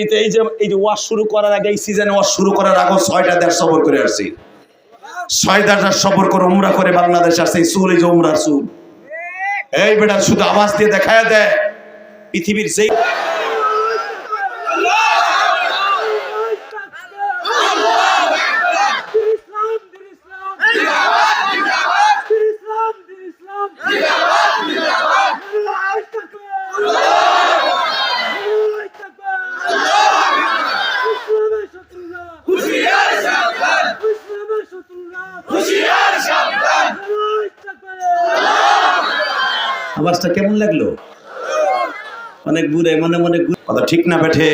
এই যে ওয়াজ শুরু করার আগে এই সিজনে ওয়াজ শুরু করার আগে 6টা দেশ সফর করে আসছি। 6টা দেশ সফর করে উমরা করে বাংলাদেশ আসছে। এই চুল, এই যে উমরার চুল, এই বেটা শুধু আওয়াজ দিয়ে দেখায় দেয় পৃথিবীর যেই আওয়াজটা কেমন লাগলো? অনেক দূরে মনে মনে কথা ঠিক না বেঠে?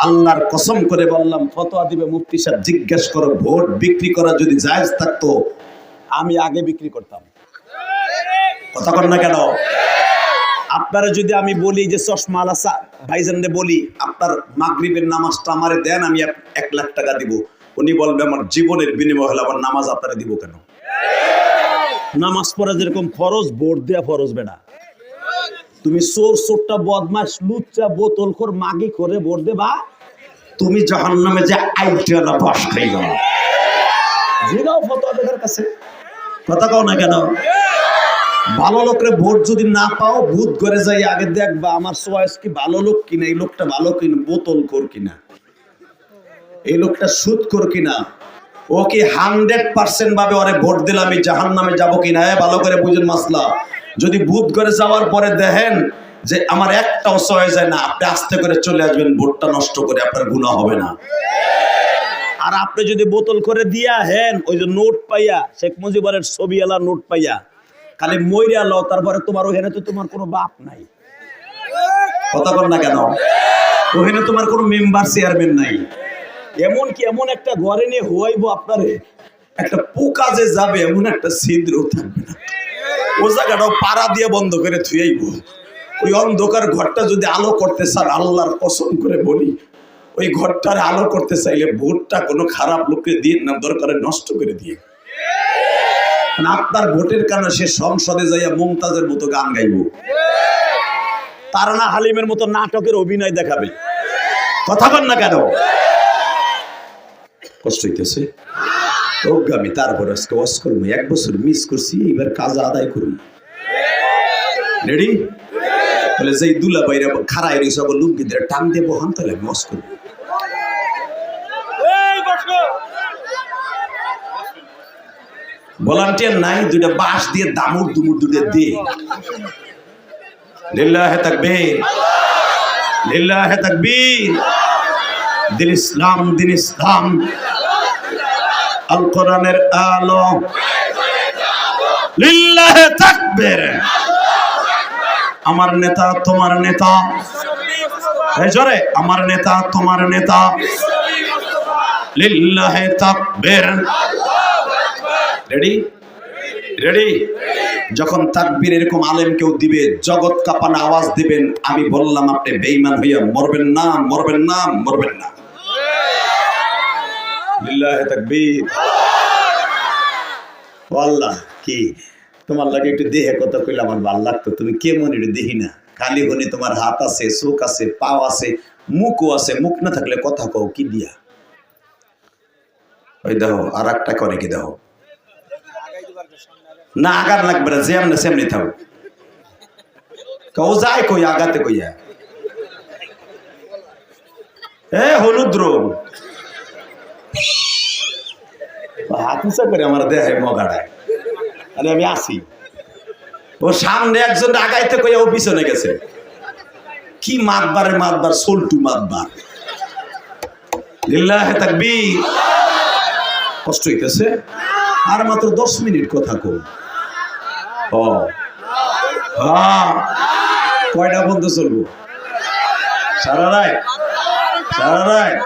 আল্লাহর কসম করে বললাম, ফতোয়া দিবে মুফতি সাহেব, জিজ্ঞেস করো ভোট বিক্রি করা যদি জায়েজ থাকতো আমি আগে বিক্রি করতাম। কথা কর না কেন? আপনারা যদি আমি বলি যে চশমা আলাসা ভাইজানরে বলি আপনার মাগরিবের নামাজটা আমারে দেন, আমি 1 লাখ টাকা দিব, উনি বলবে আমার জীবনের বিনিময় হলে আমার নামাজ আপনারা দিব কেন? নামাজ পড়া যেরকম ফরজ, ভোট দেয়া ফরজ বেটা। তুমি চোর চোরটা বদমাশ লুচ্চা বোতলখোর মাগি করে ভোট দেবা, তুমি জাহান্নামে যে আইলটা বাস খাইবা। জিগাও ফতোয়া দেওয়ার কাছে, কথা কও না কেন? ভালো লোকের ভোট যদি না পাও, ভূত করে যাই আগে দেখবা আমার চয়েস কি ভালো লোক কিনা, এই লোকটা ভালো কিনা, বোতলখোর কিনা, এই লোকটা সুদখোর কিনা, ও কি 100% ভাবে ওরে ভোট দিলে আমি জাহান্নামে যাবো কিনা। ভালো করে বুঝেন মাসলা। যদি ভূত করে যাওয়ার পরে দেখেন যে আমার একটাও চয়েস যায় না, আপনি আস্তে করে চলে আসবেন, ভোটটা নষ্ট করে, আপনার গুনাহ হবে না। আর আপনি যদি বোতল করে দিয়া হেন, ওই যে নোট পাইয়া, শেখ মুজিবের ছবিওয়ালা নোট পাইয়া খালি মইরা লও, তারপরে তোমার ওখানে তো তোমার কোনো বাপ নাই। কথা বল না কেন? ওখানে তোমার কোনো মেম্বার চেয়ারম্যান নাই। এমনকি এমন একটা ঘরে নিয়ে হইব আপনারে, একটা পোকা যে যাবে এমন একটা ছিদ্র থাকবে না, ও জায়গাটাও পাড়া দিয়ে বন্ধ করে থুইব। ওই অন্ধকার ঘরটা যদি আলো করতে চান, আল্লাহর কসম করে বলি, ওই ঘরটার আলো করতে চাইলে ভোটটা কোনো খারাপ লোককে দিয়ে না, দরকারে নষ্ট করে দিয়ে। আপনার ভোটের কারণে সে সংসদে যাইয়া মুমতাজের মতো গান গাইব, তারানা হালিমের মতো নাটকের অভিনয় দেখাবে। কথা বল না কেন? কষ্ট হইতেছে আমি, তারপরে আজকে ওয়াজ করবো। 1 বছর মিস করছি, এবার কাজ আদায় করুন। রেডি? তাহলে যেই দুলা বাইরে খাড়াই রয়েছে আবার লুঙ্গি দিয়ে টান দিয়ে বহান, তাহলে আমি ওয়াজ করবো। ভলান্টিয়ার নাই, 2টা বাঁশ দিয়ে দামুর দুমুর দুটো দে। লিল্লাহে তাকবীর, লিল্লাহে তাকবীর। দিন ইসলাম, দিন ইসলাম, আল কোরআনের আলো, লিল্লাহে তাকবীর। আমার নেতা তোমার নেতা, এই জোরে, আমার নেতা তোমার নেতা, লিল্লাহে তাকবীর। রেডি? রেডি? যখন তাকবীর এরকম আলেম কেউ দিবে, জগৎ কাঁপানো আওয়াজ দিবেন, আমি বললাম আপনি বেঈমান হইয়া মরবেন না, মরবেন না, মরবেন না। লিল্লাহে তাকবীর। আল্লাহ কি তোমার লাগে একটু দেহে কথা কইলে আমার ভালো লাগতো। তুমি কেমন একটু দেখি না, খালি হনি তোমার হাত আছে, চোখ আছে, পাও আছে, মুখও আছে। মুখ না থাকলে কথা কও কি দিয়া? ওই দেখো আর একটা করে কি দেখো না, আগার লাগবে না, যেমনি সেমনি থাকো। কেউ যায় কই আগাতে কইয়া, এ হলুদ রোগ হাত উঁচা করে আমার দেহে মগাড়ায়। আরে আমি আসি, ও সামনে একজন আগাইতে কইয়া ও পিছনে গেছে। কি মাতবারে মাতবার, সোলটু মাতবার। লিল্লাহে তাকবীর। কষ্ট হইতেছে, আর মাত্র 10 মিনিট কথা কই। ও হ্যাঁ, কয়টা বন্ধ চলবো? সারা রাত, সারা রাত।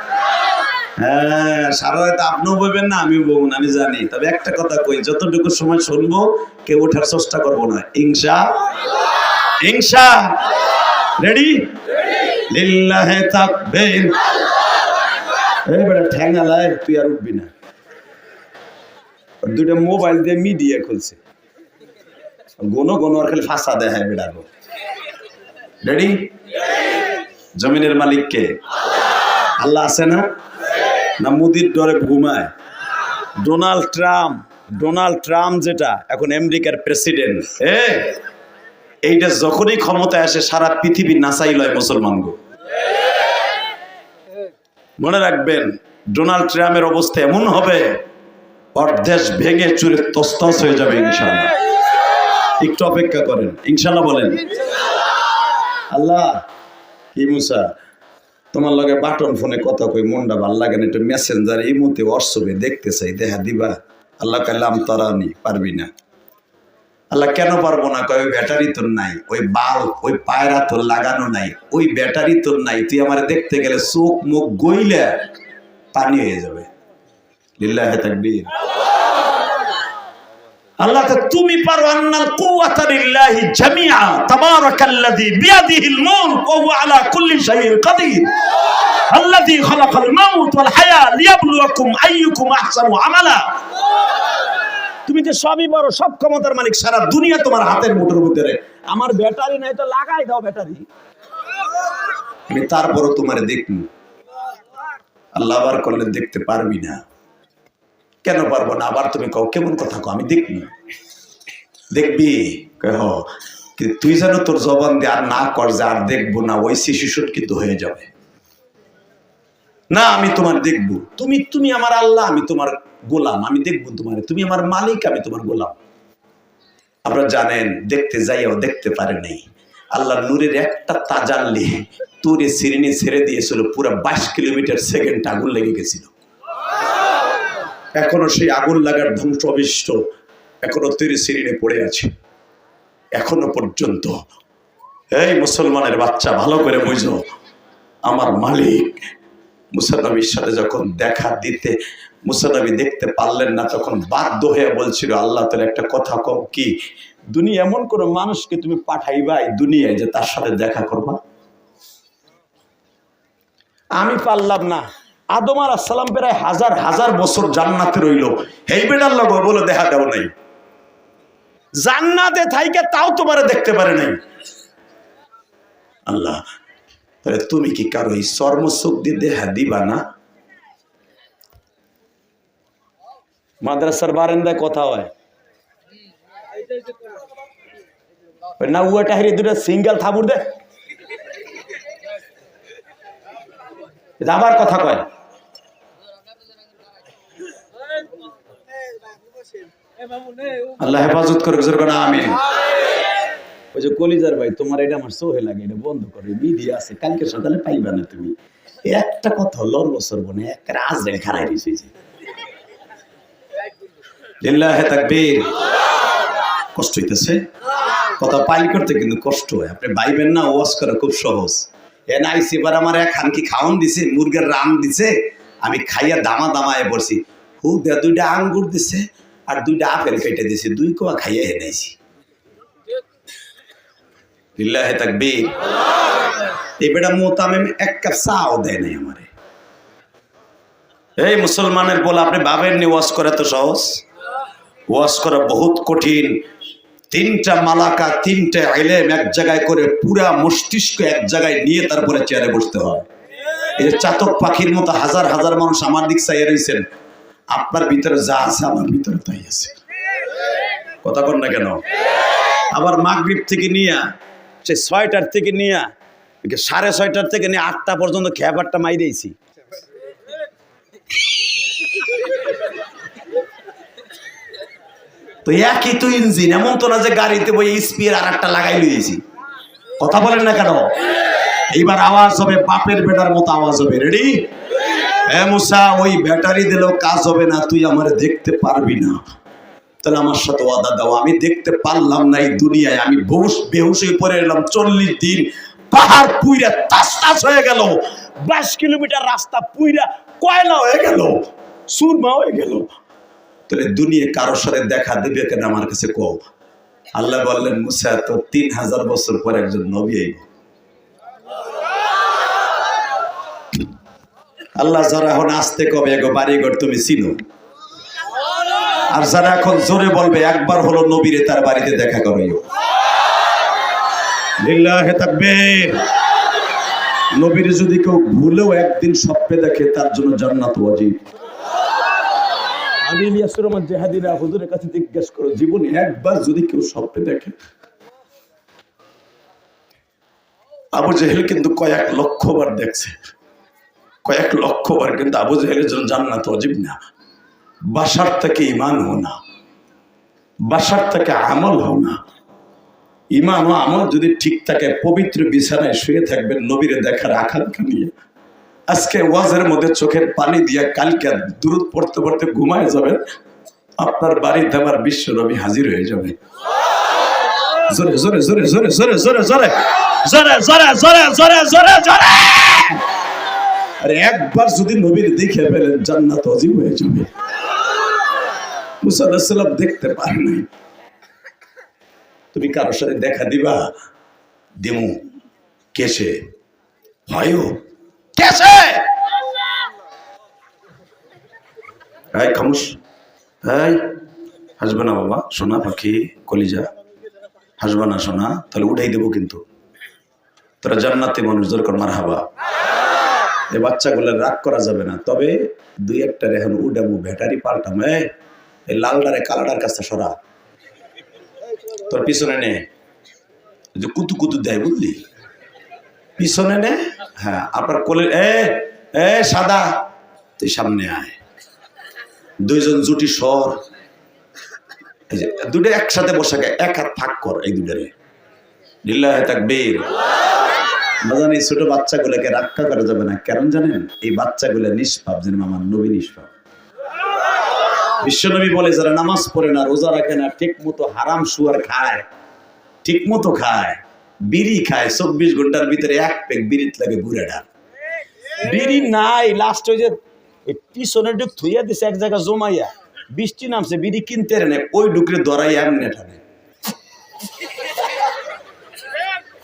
হ্যাঁ, সারা রাত আপনিও বলবেন না, আমিও বলবো না, আমি জানি। তবে একটা কথা কই, যতটুকু সময় শুনবো কেউ ওঠার চেষ্টা করবো না, ইনশাআল্লাহ। ইনশাআল্লাহ। রেডি? লিল্লাহে তাকবীর। এই বেটা ঠ্যাঙ্গালায় তুই আর উঠবি না। 2টা মোবাইল দিয়ে মিডিয়া খুলছে, ঘন ঘন আর খালি ফাঁসা দেখায় বেড়াবো। রেডি? জমিনের মালিক কে? আল্লাহ আছে না? না মুদির ডরে ঘুমায়? ডোনাল্ড ট্রাম্প যেটা এখন আমেরিকার প্রেসিডেন্ট, এইটা যখনই ক্ষমতায় আসে সারা পৃথিবী নাচাই লয় মুসলমান গো। মনে রাখবেন, ডোনাল্ড ট্রাম্পের অবস্থা এমন হবে, ওর দেশ ভেঙে চুরে তছনছ হয়ে যাবে ইনশাআল্লাহ। একটু অপেক্ষা করেন, ইনশাআল্লাহ বলেন। আল্লাহ কি মুসা, তোমার লগে বাটন ফোনে কথা কই মনটা ভাল লাগে না, একটু মেসেঞ্জার এই মুহূর্তে হোয়াটসঅ্যাপে দেখতে চাই, দেখা দিবা? আল্লাহ কাল্লাম তারা নি পারবি না। আল্লাহ কেন পারবো না? কয় ওই ব্যাটারি তোর নাই, ওই বাল্ব ওই পায়রা তোর লাগানো নাই, ওই ব্যাটারি তোর নাই, তুই আমার দেখতে গেলে চোখ মুখ গইলে পানি হয়ে যাবে। লিল্লাহি তাকবীর। আল্লাহ তো তুমি পারো, আন্নাল কুওয়াতা লিল্লাহি জামিআ তাবারাকাল্লাযী বিয়াদিহিল মুলক ওয়া হুয়া আলা কুল্লি শাইইন কাদির আল্লাযী খালাকাল মাউত ওয়াল হায়া লিয়াবলুয়াকুম আইয়ুকুম আহসানু আমালা। তুমি যে সবই পারো, সব ক্ষমতার মালিক, সারা দুনিয়া তোমার হাতের মুঠোর মধ্যে। আমার ব্যাটারি নাই তো লাগাই দাও ব্যাটারি, আমি তারপরও তোমারে দেখবো। আল্লাহ আবার করলে দেখতে পারবি না। কেন পারবো না? আবার তুমি কও, কেমন কথা কও? আমি দেখবি। দেখবি তুই যেন তোর জবান দিয়ে আর না কর যে আর দেখবো না, ওই শিশুর কিন্তু হয়ে যাবে না। আমি তোমার দেখবো, তুমি আমার আল্লাহ, আমি তোমার গোলাম, আমি দেখবো তোমার। তুমি আমার মালিক, আমি তোমার গোলাম। আপনারা জানেন, দেখতে যাইও দেখতে পারে নাই। আল্লাহ নূরের একটা তাজাল্লি তুরে সিরিনি ছেড়ে দিয়েছিল, পুরো 22 কিলোমিটার সেকেন্ড আগুন লেগে গেছিল। এখনো সেই আগুন লাগার ধ্বংস অবিষ্ট এখনো তুরে সিরিনে পড়ে আছে এখনো পর্যন্ত। এই মুসলমানের বাচ্চা, ভালো করে বুঝো, আমার মালিক মুসা নবীর সাথে যখন দেখা দিতে মুসা নবী দেখতে পারলেন না, তখন বাধ্য হয়ে বলছিল, আল্লাহ তাআলা একটা কথা কও, কি? দুনিয়া এমন কোন মানুষকে তুমি পাঠাইবা এই দুনিয়ায় যে তার সাথে দেখা করবা? আমি পারলাম না। আদম আলাইহিস সালাম প্রায় হাজার হাজার বছর জান্নাতে রইল, এই বেটার লগে বলে দেখা দাও নাই। জান্নাতে থাইকে তাও তোমারে দেখতে পারে নাই। আল্লাহ, তাহলে তুমি কি কারো এই চর্মচোখ দিয়ে দেখা দিবা না? মাদ্রাসার বারান্দায় কথা হয় না, উয়াটা হারিয়ে দুটা সিঙ্গেল থাবুর দে, আবার কথা কয়। আল্লাহ হেফাজত করে না, আমিন। ওই যে কলিজার ভাই, তোমার এটা আমার সোহে লাগে, এটা বন্ধ করে, বিধি আছে, কালকে সকালে পাইবা না তুমি। একটা কথা লড় বছর বনে এক রাজ রেখে খারাই দিয়েছে। লিল্লাহি তাকবীর। কষ্ট হইতেছে কথা পাইল করতে, কিন্তু কষ্ট হয়। আপনি ভাইবেন না, ওয়াজ করা খুব সহজ। এনাইছি এবার আমার এক খানকি খাওয়ান দিছে, মুরগের রান দিছে, আমি খাইয়া দামা দামায় পড়ছি। হু দে 2টা আঙ্গুর দিছে আর 2টা আপেল কেটে দিছে, 2 কোয়া খাইয়া হেনাইছি। লিল্লাহি তাকবীর। এই বেটা মোতামেম এক কাপ চাও দেয় নাই আমারে। এই মুসলমানের বলে আপনি ভাবেন নি ওয়াজ করা তো সহজ? ওয়াজ করা বহুত কঠিন। 3টা মালাকা, 3টে ইলম এক জায়গায় করে, পুরা মস্তিষ্ক এক জায়গায় নিয়ে তারপরে চেয়ারে বসতে হয়। এই যে চাতক পাখির মতো হাজার হাজার মানুষ আমার দিক চাইয়া রয়েছেন, আপনার ভিতরে যা আছে আমার ভিতরে তাই আছে। কথা কন না কেন? আবার মাগরিব থেকে নিয়ে সে 6টার থেকে নিয়ে 6:30টার থেকে নিয়ে 8টা পর্যন্ত খেয়াবারটা মাই দিয়েছি। তো একই তো ইঞ্জিন, এমন তো না যে গাড়িতে বই স্পিয়ার আর একটা লাগাই লইছি। কথা বলেন না কেন? এইবার আওয়াজ হবে বাপের বেটার মতো আওয়াজ হবে। রেডি? হ্যাঁ মুসা, ওই ব্যাটারি দিলেও কাজ হবে না, তুই আমারে দেখতে পারবি না। তাহলে আমার সাথে ওয়াদা দাও। আমি দেখতে পারলাম না এই দুনিয়ায়, আমি বেহুশ হয়ে পড়ে এলাম। 40 দিন পাহাড় পুইরা তাস তাস হয়ে গেল, 22 কিলোমিটার রাস্তা পুইরা কয়লা হয়ে গেল, সুরমা হয়ে গেল। তাহলে দুনিয়া কারোর সাথে দেখা দেবে কেন আমার কাছে কও? আল্লাহ বললেন, মুসা তো 3000 বছর পর একজন নবী আইব। আল্লাহ যারা এখন আসতে কবে এগো বাড়িঘর তুমি চিনো, আর যারা এখন জোরে বলবে একবার হলো নবীরে তার বাড়িতে দেখা করাইও। লিল্লাহি তাকবীর। নবীর যদি কেউ ভুলেও একদিন স্বপ্নে দেখে তার জন্য জান্নাত ওয়াজিব। আমি ইলিয়াসুর রহমান জেহাদিরা হুজুরের কাছে জিজ্ঞেস করো, জীবনে একবার যদি কেউ স্বপ্নে দেখে, আবু জেহেল কিন্তু কয়েক লক্ষ বার দেখছে, কয়েক লক্ষ বার, কিন্তু আবু জেহেলের জন্য জান্নাত ওয়াজিব না। বাসার থেকে ঈমান হো না, বাসার থেকে আমল হো না। ঈমান ও আমল যদি ঠিক থাকে, পবিত্র বিছানায় শুয়ে থাকবেন নবীরে দেখার আকাঙ্ক্ষা নিয়ে। আজকে ওয়াজের মধ্যে চোখের পানি দিয়ে কালকে দুরূদ পড়তে পড়তে ঘুমায় যাবেন, আপনার বাড়িতে আমার বিশ্ব নবী হাজির হয়ে যাবে। জোরে জোরে জোরে জোরে জোরে জোরে জোরে জোরে জোরে জোরে জোরে জোরে জোরে। আরে একবার যদি নবীর দেখে ফেলেন জান্নাত ওয়াজিব হয়ে যাবে। মুসা আলাইহিস সালাম দেখতে পারে নাই, তুমি কারোর সাথে দেখা দিবা? দিমু। কেসে হয় কেসে? এই খামোশ, এই হাসবে না বাবা, সোনা পাখি কলিজা, হাসবে না সোনা, তাহলে উঠাই দেবো কিন্তু। তোরা জান্নাতে মানুষ, দরকার মারহাবা। এই বাচ্চাগুলো রাগ করা যাবে না, তবে দুই একটা এখন উডামু, ব্যাটারি পাল্টাম। এই লালডারে কালাডার কাছে সরা, তোর পিছনে নে, যে কুতু কুতু দেয় বুঝলি, পিছনে নে। হ্যাঁ, আপনার কোলে এ সাদা, তুই সামনে আয়। দুইজন জুটি সর, এই যে দুটো একসাথে বসে, এক হাত ফাঁক কর এই দুটারে, লিল্লাহি তাকবীর। এই ছোট বাচ্চাগুলোকে রক্ষা করা যাবে না, কারণ জানেন এই বাচ্চাগুলো নিষ্পাপ, যেন আমার নবী নিষ্পাপ। বিশ্বনবী বলে, যারা নামাজ পড়ে না, রোজা রাখে না, ঠিক মতো হারাম সুয়ার খায়, ঠিক মতো খায়, বিড়ি খায়, 24 ঘন্টার ভিতরে এক পেক বিড়িত লাগে বুড়াটা। বিড়ি নাই, লাস্ট ওই যে পিছনে ডুক থুইয়া দিছে এক জায়গা জমাইয়া, বৃষ্টি নামছে, বিড়ি কিনতে রে, ওই ডুকরে ধরাই এমনি ঠানে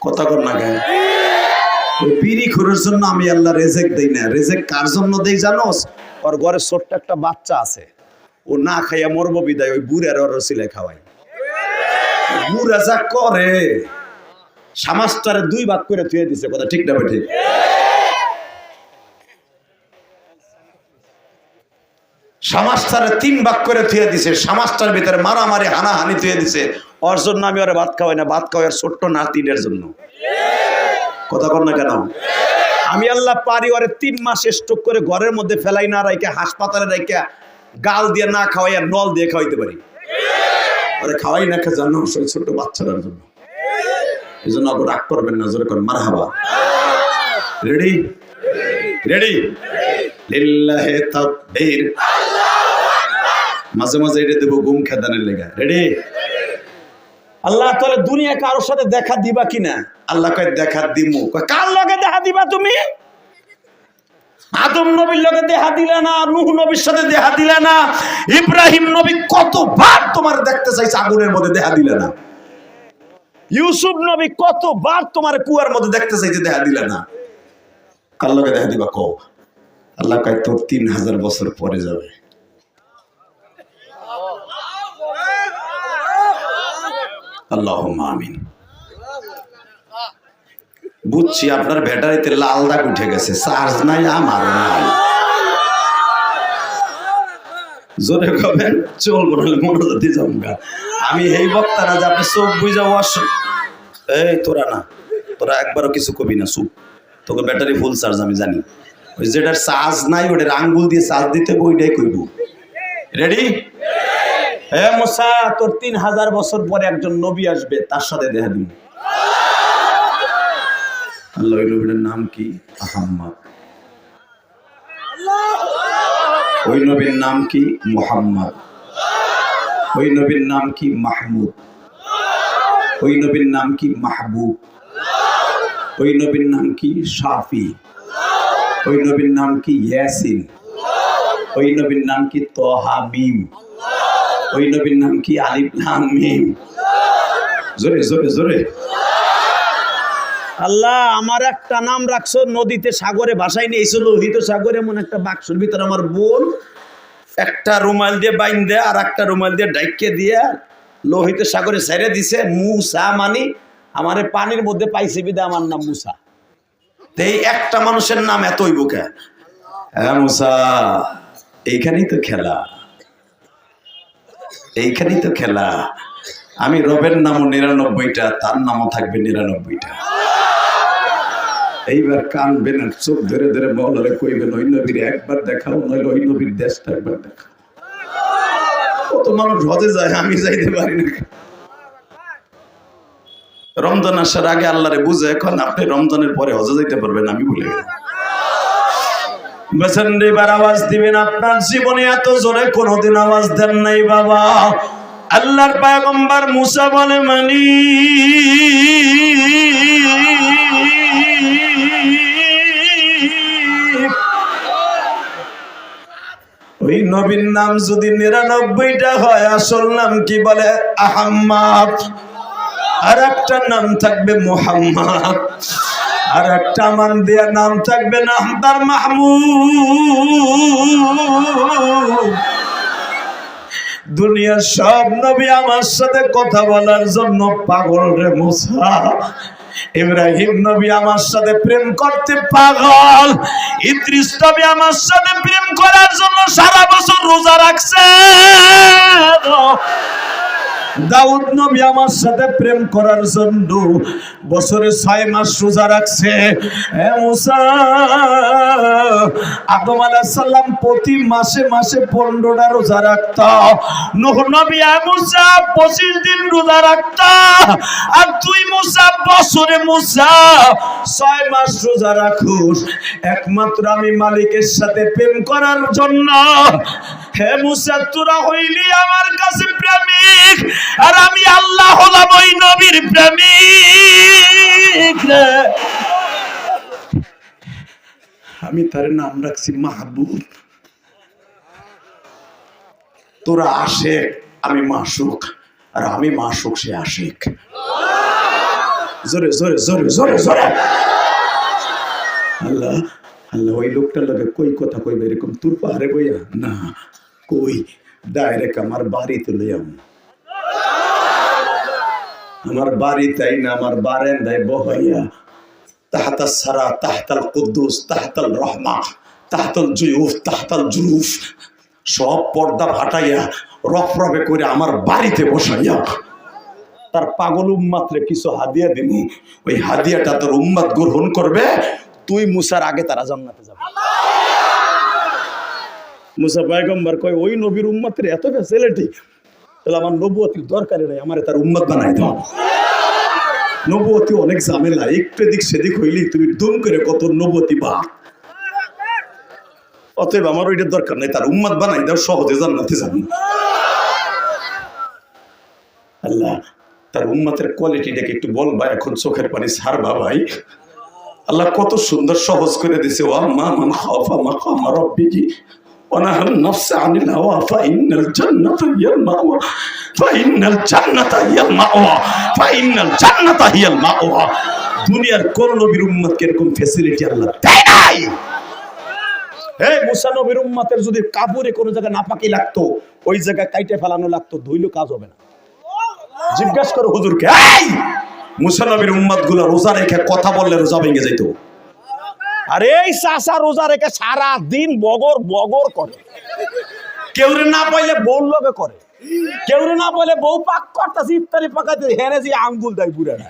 কথা কর না গায়ে। ওই বিড়ি খোরের জন্য আমি আল্লাহ রেজেক দেই না। রেজেক কার জন্য দেই জানোস? ওর ঘরে ছোট্ট একটা বাচ্চা আছে, ও না খাইয়া মরব বিদায়, ওই বুড়ার ওর রসিলে খাওয়াই। বুড়া যা করে, সমাজটারে 2 ভাগ করে থুয়ে দিছে, কথা ঠিক না ঠিক? সমাজটারে 3 ভাগ করে থুয়ে দিছে, সমাজটার ভিতরে মারামারি হানাহানি থুয়ে দিছে। ওর জন্য আমি ওরা ভাত খাওয়াই না, ভাত খাওয়াই ছোট্ট নাতিদের জন্য। কথা কর না কেন? আমি আল্লাহ পারি ওরে 3 মাস স্টক করে ঘরের মধ্যে ফেলাই না রাইকে, হাসপাতালে রাইকে গাল দিয়ে না খাওয়াইয়া নল দিয়ে খাওয়াইতে পারি। ওরে খাওয়াই না খা জানো, ছোট বাচ্চাটার জন্য। এই জন্য আপনি রাগ করবেন না, জোরে করেন মারহাবা। রেডি রেডি, লিল্লাহি তাকবীর। মাঝে মাঝে এটা দেবো গুম খেদানের লেগা। রেডি? আল্লাহ তাহলে দুনিয়া কারোর সাথে দেখা দিবা কিনা? আল্লাহ কয় দেখা দিমু। কার লগে দেখা দিবা তুমি? আদম নবীর লগে দেখা দিলে না, নূহ নবীর সাথে দেখা দিলে না, ইব্রাহিম নবী কতবার তোমার দেখতে চাইছে, আগুনের মধ্যে দেখা দিলে না। ইউসুফ নবী কতবার তোমার কুয়ার মধ্যে দেখতে চাইছে, দেখা দিলে না। কার লগে দেখা দিবা কও? আল্লাহ কয় তোর 3000 বছর পরে যাবে। আল্লাহুম্মা আমিন। বুঝছি আপনার ব্যাটারিতে লাল দাগ উঠে গেছে, চার্জ নাই, আমার নাই। জোরে কবেন চলবো, মনোযোগ দিয়ে জমগা। আমি এই বক্তা না যে আপনি চোখ বুঝা ওয়াশ। এই তোরা না, তোরা একবারও কিছু কবি না, চুপ। তোকে ব্যাটারি ফুল চার্জ আমি জানি। ওই যেটার চার্জ নাই ওটার আঙ্গুল দিয়ে চার্জ দিতে ওইটাই কইব। রেডি? হে মুসা, তোর 3000 বছর পরে একজন নবী আসবে, তার সাথে দেখা দিন। আল্লাহ নবীর নাম কি? আহমদ। ওই নবীর নাম কি? মুহাম্মদ। ওই নবীর নাম কি? মাহমুদ। ওই নবীর নাম কি? মাহবুব। ওই নবীর নাম কি? শাফি। ওই নবীর নাম কি? ইয়াসিন। ওই নবীর নাম কি? তহা মিম। ওই নবীর নাম কি? আলিফ লাম মিম। জোরে জোরে জোরে। আল্লাহ আমার একটা নাম রাখছো, নদীতে সাগরে ভাসাই নিয়েছো, লোহিত সাগরে এমন একটা বাক্সের ভিতরে আমার বোন একটা রুমাল দিয়ে বাইন দেয়া আর একটা রুমাল দিয়ে ডাইকে দিয়া লোহিত সাগরে ছেড়ে দিছে। মুসা মানে আমারে পানির মধ্যে পাইছে বিদা আমার নাম মুসা। এই একটা মানুষের নাম এতই বুকে। হ্যাঁ মুসা, এইখানেই তো খেলা, এইখানেই তো খেলা। আমি রবের নামও 99টা, তার নামও থাকবে 99টা। এইবার কানবেন আর চোখ ধরে ধরে বলারে কইবেন ওই নবীর একবার দেখাও, নইলে ওই নবীর দেশটা একবার দেখাও। কত মানুষ হজে যায়, আমি যাইতে পারি না। রমজান আসার আগে আল্লাহরে বুঝে এখন আপনি রমজানের পরে হজে যাইতে পারবেন, আমি বলে গেলাম। এবার আওয়াজ দিবেন, আপনার জীবনে এত জোরে কোনোদিন আওয়াজ দেন নাই বাবা। আল্লাহর পয়গম্বর মুসা বলে মানি ওই নবীর নাম যদি 99টা হয়, আসল নাম কি বলে? আহম্মদ। আর একটা নাম থাকবে মুহাম্মদ, আর একটা মান দেয়া নাম থাকবে নামদার মাহমুদ। দুনিয়ার সব নবী আমার সাথে কথা বলার জন্য পাগল রে মুসা। ইব্রাহিম নবী আমার সাথে প্রেম করতে পাগল, ইদ্রিস নবী আমার সাথে প্রেম করার জন্য সারা বছর রোজা রাখছে, দাউদ নবী আমার সাথে প্রেম করার জন্য বছরে 6 মাস রোজা রাখছে। মুসা, আদম আলাইহিস সালাম প্রতি মাসে মাসে 15টা রোজা রাখত। নূহ নবী মুসা 25 দিন রোজা রাখত। আর তুই মুসা বছরে মুসা 6 মাস রোজা রাখুস, একমাত্র আমি মালিকের সাথে প্রেম করার জন্য। হে মুসা, তোরা হইলি আমার কাছে প্রেমিক, আর আমি আল্লাহ হলাম ওই নবীর প্রেমিক। আমি তার নাম রাখছি মাহবুব। তোরা আশিক, আমি মাশুক, আর আমি মাশুক, সে আশিক। জোরে জোরে জোরে জোরে জোরে। আল্লাহ আল্লাহ ওই লোকটার লগে কই কথা কইবে এরকম তোর পাহাড়ে বইয়া না, কই ডাইরেক্ট আমার বাড়িতে লইয়াম। আমার বাড়ি তাই না, আমার বারান্দায় বহাইয়া তাহতাস সারা, তাহতাল কুদ্দুস, তাহতাল রহমা, তাহতাল জুয়ুফ, তাহতাল জুরুফ, সব পর্দা হাটাইয়া রফরফে করে আমার বাড়িতে বসাইয়া তার পাগল উম্মাতরে কিছু হাদিয়া দিমু। ওই হাদিয়াটা তোর উম্মাত গ্রহণ করবে, তুই মুসার আগে তারা জান্নাতে যাবে। মুসা পয়গম্বর কয় ওই নবীর উম্মতের এত ফ্যাসিলিটি, তাহলে আমার নবুয়তির দরকারই নাই, আমার তার উম্মত বানাই দাও। নবুয়তি অনেক ঝামেলা, একটু দিক সেদিক হইলি তুমি দুম করে কত নবুয়তি বা। অতএব আমার ওইটার দরকার নাই, তার উম্মত বানাই দাও, সহজে জান্নাতে যাবেন। আল্লাহ তার উম্মতের কোয়ালিটিটাকে একটু বলবা, এখন চোখের পানি ছাড়বা ভাই। আল্লাহ কত সুন্দর সহজ করে দিছে। ওয়া মা মান খাফা মাকাম রাব্বিহি ওয়া নাহান নাফসা আনিল হাওয়া ফাইন্নাল জান্নাতা হিয়াল মাওয়া, ফাইন্নাল জান্নাতা হিয়াল মাওয়া, ফাইন্নাল জান্নাতা হিয়াল মাওয়া। দুনিয়ার কোন নবীর উম্মতকে এরকম ফ্যাসিলিটি আল্লাহ দেয় নাই। হে মুসা নবীর উম্মতের যদি কাপড়ে কোনো জায়গায় নাপাকি লাগতো, ওই জায়গায় কাইটে ফেলানো লাগতো, ধুইলো কাজ হবে না। জিজ্ঞাসা করো হুজুরকে, এই মুসা নবীর উম্মত গুলো রোজা রেখে কথা বললে রোজা ভেঙে যেত। আর এই চাচা রোজা রেখে সারা দিন বগর বগর করে, কেউ না পাইলে বউ লগে করে, কেউ না পাইলে বউ পাক করতেছে, ইফতারি পাকাতে হেরে যে আঙ্গুল দেয় বুড়া না,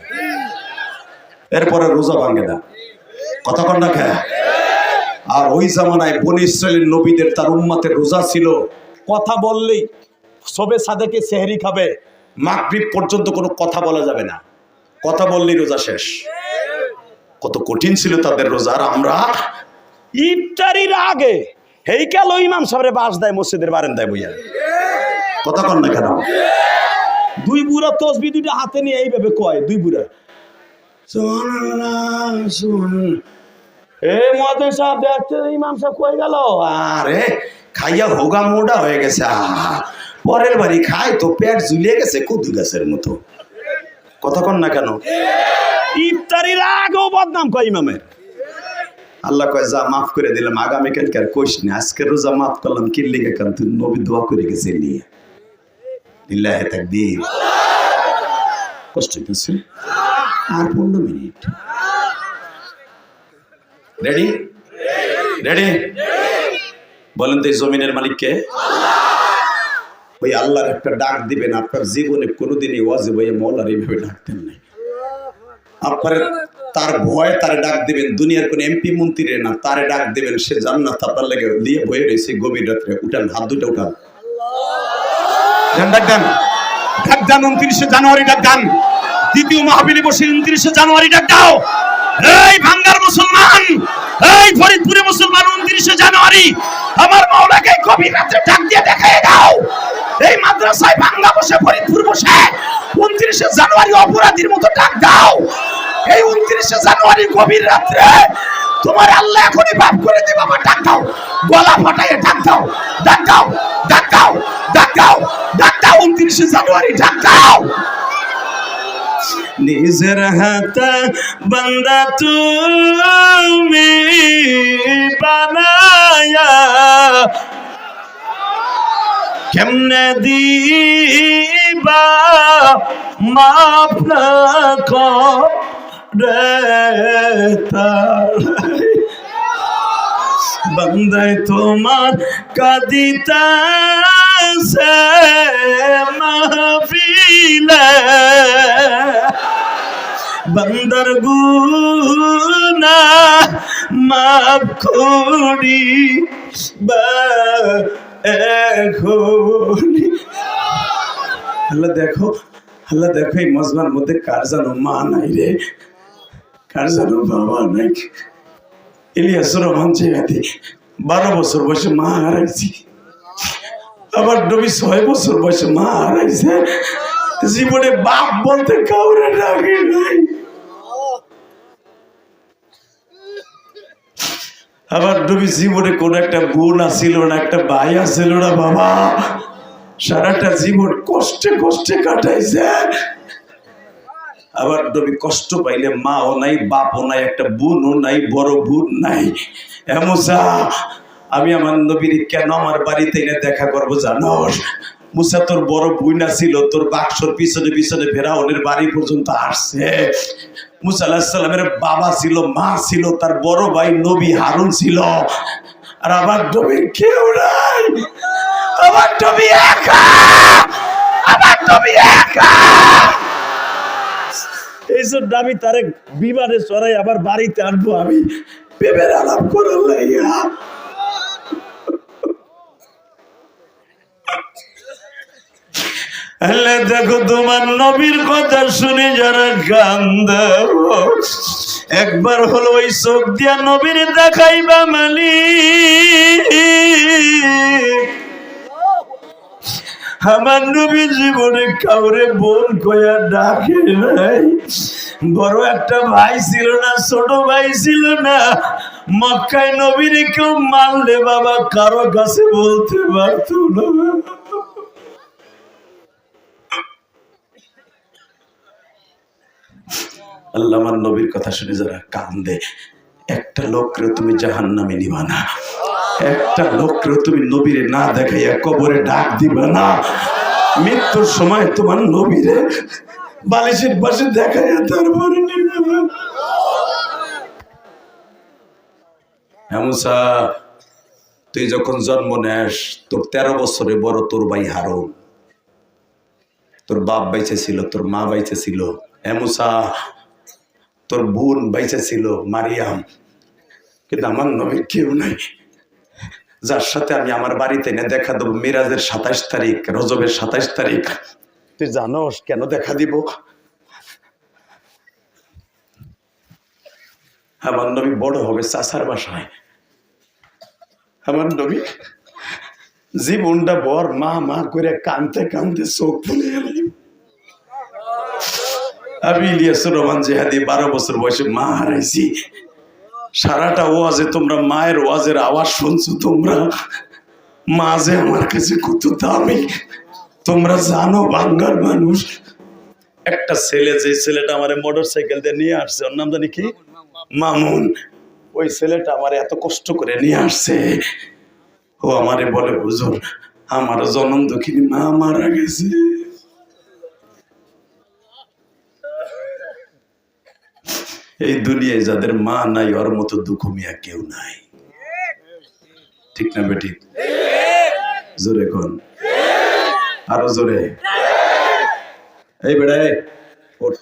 এরপরে রোজা ভাঙে না। কথা কন না খেয়ে। আর ওই জামানায় বনি ইসরাইলের নবীদের তার উম্মতের রোজা ছিল, কথা বললেই সবে সাদেকে সেহরি খাবে, মাগরিব পর্যন্ত কোনো কথা বলা যাবে না, কথা বললেই রোজা শেষ। কত কঠিন ছিল তাদের রোজা। আর আমরা ইফতারির আগে হেইকাল ইমাম সাহেবের বাস দেয় মসজিদের বারান্দায় বইয়া। কথা কন না কেন? দুই বুড়া তসবি দুইটা হাতে নিয়ে এইভাবে কয়, দুই বুড়া সুবহানাল্লাহ সুবহানাল্লাহ। এ মুয়াজ্জিন সাহেব দেখতে ইমাম সাহেব কই গেল? আরে খাইয়া হোগা মোটা হয়ে গেছে, পরের বাড়ি খায় তো পেট ঝুলিয়ে গেছে কদু গাছের মতো। কথা কন না কেন? ইফতারির আগেও বদনাম কয় ইমামের। আল্লাহ কয় যা মাফ করে দিলাম, আগামীকালকে আর কইস না, আজকে রোজা মাফ করলাম। কি লিগে? কারণ তুই নবী দোয়া করে গেছে নিয়ে। লিল্লাহি তাকবীর। কষ্ট হইতেছে আর 15 মিনিট। রেডি রেডি বলেন তো এই জমিনের মালিক কে? ওই আল্লাহর একটা ডাক দিবেন। আপনার জীবনে কোনোদিনই ওয়াজিব হয়ে মওলার এইভাবে ডাকতেন নাই। আপনার তার ভয় তারে ডাক দিবেন, দুনিয়ার কোন এমপি মন্ত্রী না, তারে ডাক দিবেন। সে জান্নাত আপনার লেগে দিয়ে বয়ে রয়েছে গভীর রাত্রে। উঠান, হাত দুটো উঠান, ডাক দেন, ডাক দেন। 29শে জানুয়ারি ডাক দেন। দ্বিতীয় মাহফিল বসে 29শে জানুয়ারি ডাক দাও। এই ভাঙ্গার মুসলমান, এই ফরিদপুরে মুসলমান, 29শে জানুয়ারি আমার মাওলাকে গভীর রাতে ডাক দিয়ে দেখায় দাও। এই মাদ্রাসায় ভাঙ্গা বসে, ফরিদপুর বসে 29শে জানুয়ারি অপরাধীর মতো ডাক দাও। এই 29শে জানুয়ারি গভীর রাত্রে তোমার আল্লাহ এখনই বাপ করে দিবে। আমার ডাক দাও, গলা ফাটাইয়ে ডাক দাও, ডাক দাও, ডাক দাও, ডাক দাও, ডাক দাও। 29শে জানুয়ারি ডাক দাও। নিজের হাতে বান্দা তুমি বানায়া কেমনে দিবা মাফ না করে তার বান্দায় তোমার কাঁদিতেছে মাহফিলে, বান্দার গুনাহ মাফ করি এখনি। আল্লাহ দেখো, আল্লাহ দেখো এই মজমার মধ্যে কার জানো মা নাই রে, কার জানো বাবা নাই। ইলিয়াসুর রহমান জিহাদি 12 বছর বয়সে মা হারাইছি। আবার নবী 6 বছর বয়সে মা হারাইছে। জীবনে বাপ বলতে কাউরে ডাকে নাই। আবার নবী জীবনে কোন একটা বোন আসিল না, একটা ভাই আসিল না বাবা। সারাটা জীবন কষ্টে কষ্টে কাটাইছে। আবার নবী কষ্ট পাইলে মাও নাই, বাপও নাই, একটা বোনও নাই, বড় বোন নাই। মুসা, আমি আমার নবীর কেন আমার বাড়িতে এনে দেখা করবো জানোস? মুসা, তোর বড় বোন ছিল, তোর বাক্সর পিছনে পিছনে ফেরাউনের বাড়ি পর্যন্ত আসছে। মুসা আলাইহিস সালামের বাবা ছিল, মা ছিল, তার বড় ভাই নবী হারুন ছিল। আর আমার নবীর কেউ নাই, আমার নবী একা, আমার নবী একা। এই জন্য আমি তারে বিমানে চড়াই আবার বাড়িতে আনবো, আমি প্রেমের আলাপ করার লাইয়া। দেখো তোমার নবীর কথা শুনে যারা কান্দে, একবার হলো ওই চোখ দিয়া নবীর দেখাইবা মালিক। আমার নবী জীবনে কাউরে বোন কইয়া ডাকে নাই। বড় একটা ভাই ছিল না, ছোট ভাই ছিল না। মক্কায় নবীর কেউ মানলে বাবা কারো কাছে বলতে পারতো না। আল্লাহ আমার নবীর কথা শুনে যারা কান্দে, একটা লোকরে তুমি জাহান্নামে নিবা না, একটা লোকরে তুমি নবীরে না দেখাইয়া কবরে ডাক দিবা না। মৃত্যুর সময় তোমার নবীরে বালিশের পাশে দেখাইয়া তারপরে নিবে না। মুসা, তুই যখন জন্ম নেস তোর 13 বছরে বড় তোর ভাই হারুন, তোর বাপ বাইচে ছিল, তোর মা বাইচে ছিল। মুসা, তোর বোন বাইচে ছিল মারিয়াম, কিন্তু আমার নবীর কেউ নাই যার সাথে আমি আমার বাড়িতে এনে দেখা দেবো। মিরাজের 27 তারিখ, রজবের 27 তারিখ। তুই জানোস কেন দেখা দিব? আমার নবী বড় হবে চাচার বাসায়। আমার নবী জীবনটা বর মা মা করে কানতে কানতে চোখ ফুলে গেল। আমি ইলিয়াসুর রহমান জিহাদি 12 বছর বয়সে মা হারাইছি। সারাটা ওয়াজে তোমরা মায়ের ওয়াজের আওয়াজ শুনছো। তোমরা মা যে আমার কাছে কত দামি তোমরা জানো। বাঙ্গার মানুষ, একটা ছেলে, যে ছেলেটা আমার মোটরসাইকেল দিয়ে নিয়ে আসছে, ওর নাম জানি কি, মামুন। ওই ছেলেটা আমার এত কষ্ট করে নিয়ে আসছে। ও আমারে বলে, হুজুর আমার জনম দুঃখিনী মা মারা গেছে। এই দুনিয়ায় যাদের মা নাই ওর মতো দুঃখ মিয়া কেউ নাই, ঠিক না বেটি? জোরে কোন, আরো জোরে। এই বেড়ায় ওঠ,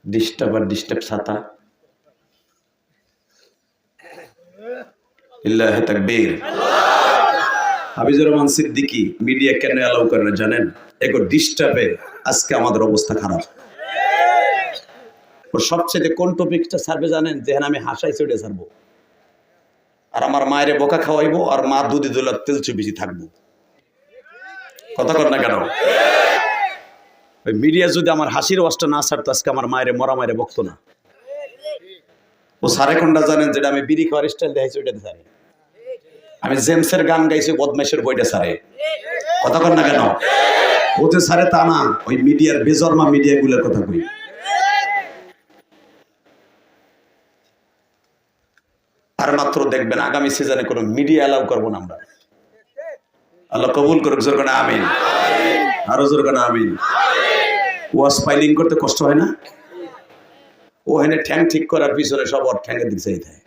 ডিস্টার্ব আর ডিস্টার্ব ছাতা। ইল্লাহি তাকবীর। হাফিজুর রহমান সিদ্দিকী মিডিয়া কেন অ্যালাউ করে না জানেন? এগো ডিস্টার্বে আজকে আমাদের অবস্থা খারাপ। ও সবচেয়ে কোন টপিকটা ছাড়বে জানেন? যেখানে আমি হাসাই চড়ে ছাড়বো, আর আমার মায়ের বোকা খাওয়াইবো, আর মা দুধে দোলা তেল চুপিছি থাকবো। কথা কর না কেন? ওই মিডিয়া যদি আমার হাসির ওয়াজটা না ছাড়তো, আজকে আমার মায়ের মরা মায়ের বকতো না। ও সারে কোনটা জানেন? যেটা আমি বিড়ি খাওয়ার স্টাইল দেখাইছি ওইটাতে সারে। আমি জেমসের গান গাইছি, বদমাইশের বইটা সারে। কথা কর না কেন? ও যে সারে তা না, ওই মিডিয়ার বেজরমা মিডিয়া গুলোর কথা কই। আর মাত্র দেখবেন আগামী সিজনে কোনো মিডিয়া অ্যালাউ করবো না আমরা। আল্লাহ কবুল করুক, জোর করে আমিন। আরো জোর করে আমিন। ওয়াজ ফাইলিং করতে কষ্ট হয় না? ও হেনে ঠ্যাং ঠিক করার পিছনে সব ওর ঠ্যাঙ্গের দিক চাই থাকে।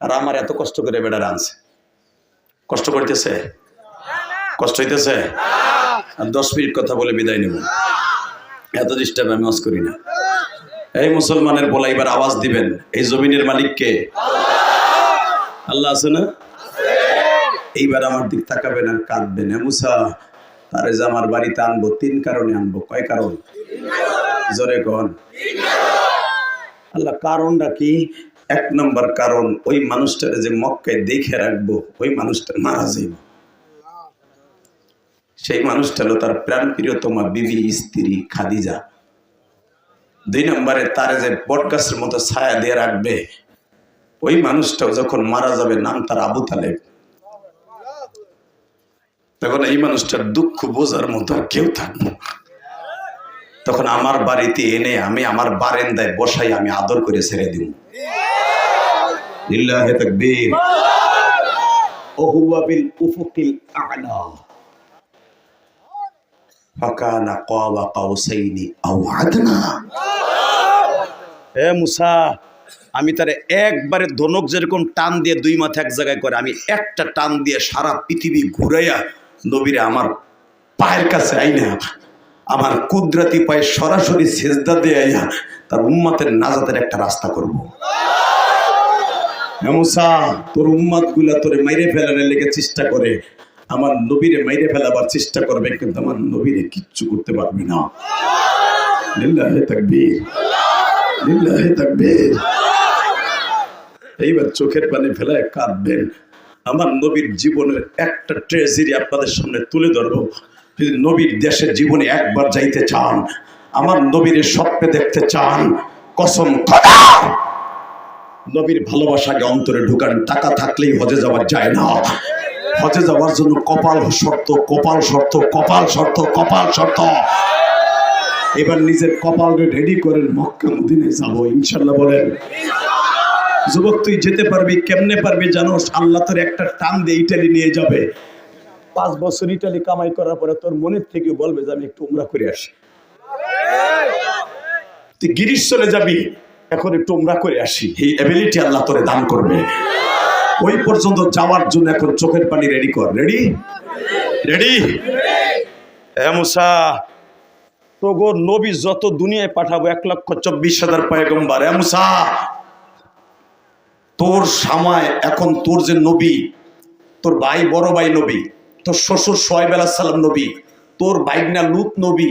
আর আমার এত কষ্ট করে বেড়া আনছে, কষ্ট করতেছে, কষ্ট হইতেছে। আর 10 মিনিট কথা বলে বিদায় নেব, এত ডিস্টার্ব আমি ওয়াজ করি না। এই মুসলমানের বলা এবার আওয়াজ দিবেন, এই জমিনের মালিক কে? আল্লাহ আছে না? এইবার আমার দিক তাকাবেন আর কাঁদবেন। মুসা, তারে যে আমার বাড়িতে আনবো 3 কারণে আনবো। কয় কারণ? জোরে কোন। আল্লাহ কারণটা কি? 1 নম্বর কারণ, ওই মানুষটারে যে মক্কায় দেখে রাখবো, ওই মানুষটা মারা যাইব। সেই মানুষটা হলো তার প্রাণ প্রিয়তমা বিবি স্ত্রী খাদিজা। 2 নম্বরে তারে যে বটগাছের মতো ছায়া দিয়ে রাখবে, ওই মানুষটাও যখন মারা যাবে নাম তার আবু তালেব। তখন এই মানুষটার দুঃখ বোঝার মতো আর কেউ থাকবো। তখন আমার বাড়িতে এনে আমি আমার বারান্দায় বসাই আমি আদর করে ছেড়ে দিব। লিল্লাহি তাকবীর। ওহুয়া বিল উফুকিল আ'লা ফাকানা কাবা কাউসাইনি আও আদনা। এ মুসা, আমি তারে একবারে ধনুক যেরকম টান দিয়ে 2 মাথা এক জায়গায় করে, আমি একটা টান দিয়ে সারা পৃথিবী ঘুরাইয়া নবীরে আমার পায়ের কাছে আইনা আমার কুদরতি পায়ে সরাসরি সেজদা দিয়ে আইয়া তার উম্মতের নাজাতের একটা রাস্তা করব। মুসা, তোর উম্মত গুলা তোরে মাইরে ফেলার লেগে চেষ্টা করে, আমার নবীরে মাইরে ফেলাবার চেষ্টা করবে, কিন্তু আমার নবীরে কিচ্ছু করতে পারবে না। লিল্লাহি তাকবীর, লিল্লাহি তাকবীর। এইবার চোখের পানি ফেলায় কাঁদবেন। আমার নবীর জীবনের একটা ট্রেজেডি আপনাদের সামনে তুলে ধরবো। যদি নবীর দেশের জীবনে একবার যাইতে চান, আমার নবীর স্বপ্নে দেখতে চান, কসম খোদা নবীর ভালোবাসাকে অন্তরে ঢুকান। টাকা থাকলেই হজে যাওয়া যায় না। হজে যাওয়ার জন্য কপাল শর্ত, কপাল শর্ত, কপাল শর্ত, কপাল শর্ত। এবার নিজের কপাল রেডি করেন, মক্কা মদিনায় যাবো ইনশাল্লাহ। বলেন যুবক, তুই যেতে পারবি? কেমনে পারবি জানোস? আল্লাহ তোর একটা টান দিয়ে ইটালি নিয়ে যাবে। 5 বছর ইটালি কামাই করার পরে তোর মনের থেকে বলবে যে আমি একটু উমরা করে আসি। তুই গিরিশ চলে যাবি, এখন একটু উমরা করে আসি। এই এবিলিটি আল্লাহ তোরে দান করবে। ওই পর্যন্ত যাওয়ার জন্য এখন চোখের পানি রেডি কর। রেডি? রেডি? এ মুসা, তো গো নবী যত দুনিয়ায় পাঠাবো 1,24,000 পয়গম্বর। এ মুসা, তোর সময় এখন তোর যে নবী, তোর ভাই বড় ভাই নবী, তোর শ্বশুর শুআয়ব আলাইহিস সালাম নবী, তোর ভাইগনা লূত নবী,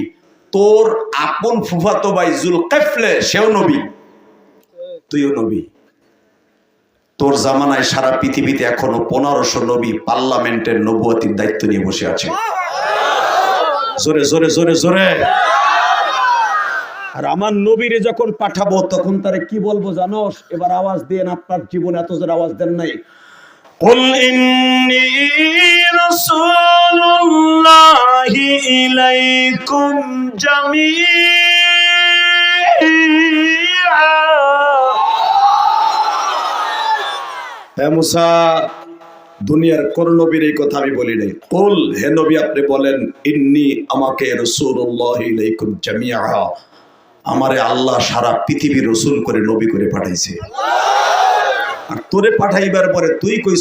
তোর আপন ফুফাতো ভাই যুলকাফলে সেও নবী, তুইও নবী। তোর জামানায় সারা পৃথিবীতে এখনো 1500 নবী পার্লামেন্টের নবুয়তির দায়িত্ব নিয়ে বসে আছে। জোরে জোরে জোরে জোরে। আর আমার নবীরে যখন পাঠাবো তখন তারে কি বলবো জানোস? এবার আওয়াজ দেন, আপনার জীবনে এত জোরে আওয়াজ দেন নাই। কুল ইন্নী রাসূলুল্লাহি ইলাইকুম জামিআ। হে মুসা, দুনিয়ার কোন নবীর এই কথা আমি বলি নাই। কুল, হে নবী আপনি বলেন, ইন্নী, আমাকে রাসূলুল্লাহ ইলাইকুম জামিআ, আমারে আল্লাহ সারা পৃথিবী রসুল করে নবী করে পাঠাইছে। আর তোরে পাঠাইবার পরে তুই কইস